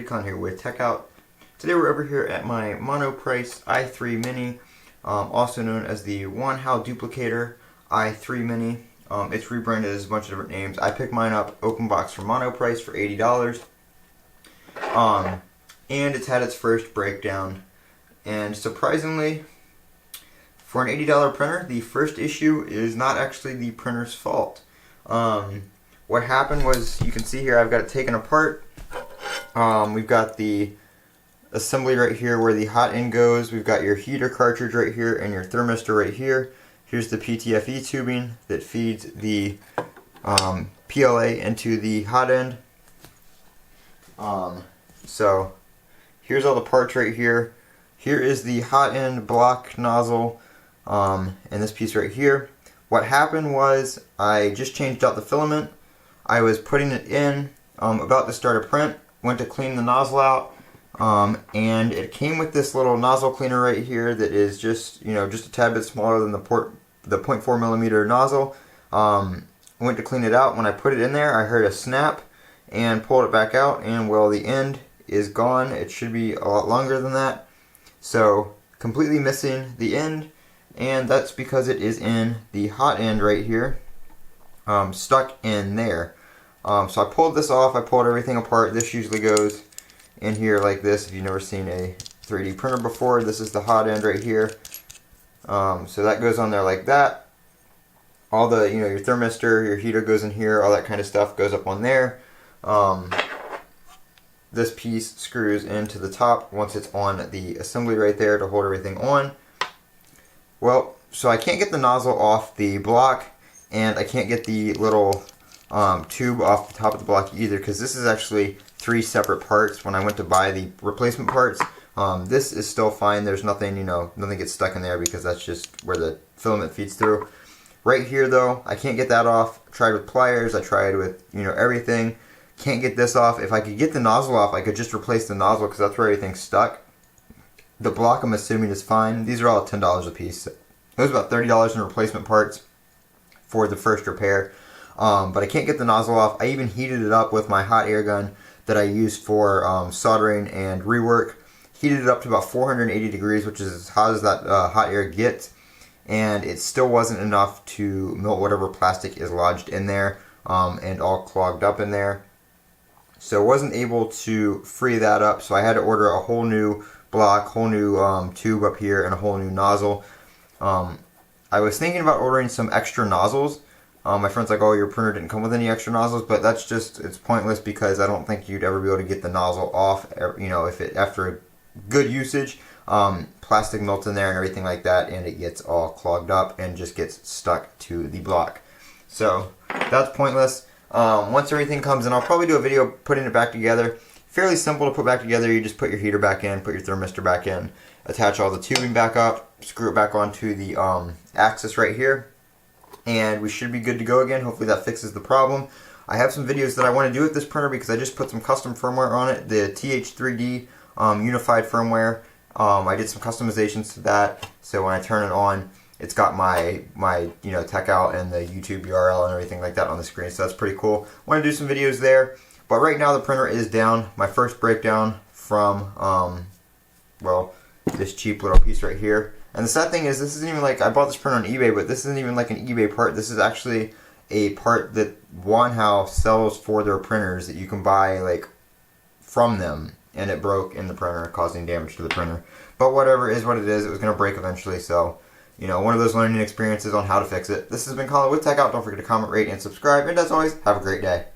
Recon here with Techout. Today we're over here at my monoprice i3 Mini, also known as the Wanhao Duplicator i3 Mini. It's rebranded as a bunch of different names. I picked mine up open box from Monoprice for $80. And it's had its first breakdown. And surprisingly, for an $80 printer, the first issue is not actually the printer's fault. What happened was, you can see here, I've got it taken apart. We've got the assembly right here where the hot end goes. We've got your heater cartridge right here and your thermistor right here. Here's the PTFE tubing that feeds the PLA into the hot end. So here's all the parts right here. Here is the hot end block nozzle and this piece right here. What happened was I just changed out the filament. I was putting it in, about to start a print, went to clean the nozzle out, and it came with this little nozzle cleaner right here that is just a tad bit smaller than the 0.4 millimeter nozzle. Went to clean it out. When I put it in there, I heard a snap and pulled it back out, and well, the end is gone. It should be a lot longer than that. So completely missing the end, and that's because it is in the hot end right here, stuck in there. So I pulled this off, I pulled everything apart. This usually goes in here like this. If you've never seen a 3D printer before, this is the hot end right here. So that goes on there like that. All the, your thermistor, your heater goes in here, all that kind of stuff goes up on there. This piece screws into the top once it's on the assembly right there to hold everything on. Well, so I can't get the nozzle off the block, and I can't get the little tube off the top of the block either, because this is actually 3 separate parts. When I went to buy the replacement parts, this is still fine. There's nothing, nothing gets stuck in there because that's just where the filament feeds through. Right here though, I can't get that off. I tried with pliers, I tried with, everything. Can't get this off. If I could get the nozzle off, I could just replace the nozzle because that's where everything's stuck. The block, I'm assuming, is fine. These are all $10 a piece. It was about $30 in replacement parts for the first repair. But I can't get the nozzle off. I even heated it up with my hot air gun that I used for soldering and rework. Heated it up to about 480 degrees, which is as hot as that hot air gets. And it still wasn't enough to melt whatever plastic is lodged in there and all clogged up in there. So I wasn't able to free that up, so I had to order a whole new block, whole new tube up here, and a whole new nozzle. I was thinking about ordering some extra nozzles. My friend's like, oh, your printer didn't come with any extra nozzles, but that's just, it's pointless because I don't think you'd ever be able to get the nozzle off, if it, after good usage, plastic melts in there and everything like that, and it gets all clogged up and just gets stuck to the block. So that's pointless. Once everything comes in, I'll probably do a video putting it back together. Fairly simple to put back together. You just put your heater back in, put your thermistor back in, attach all the tubing back up, screw it back onto the axis right here, and we should be good to go again. Hopefully that fixes the problem. I have some videos that I want to do with this printer because I just put some custom firmware on it, the TH3D unified firmware. I did some customizations to that, so when I turn it on, it's got my Techout and the YouTube URL and everything like that on the screen, so that's pretty cool. I want to do some videos there, but right now the printer is down. My first breakdown from, well, this cheap little piece right here. And the sad thing is, this isn't even like, I bought this printer on eBay, but this isn't even like an eBay part. This is actually a part that Wanhao sells for their printers that you can buy like from them, and it broke in the printer, causing damage to the printer. But whatever, is what it is. It was going to break eventually, so one of those learning experiences on how to fix it. This has been Colin with Techout. Don't forget to comment, rate, and subscribe. And as always, have a great day.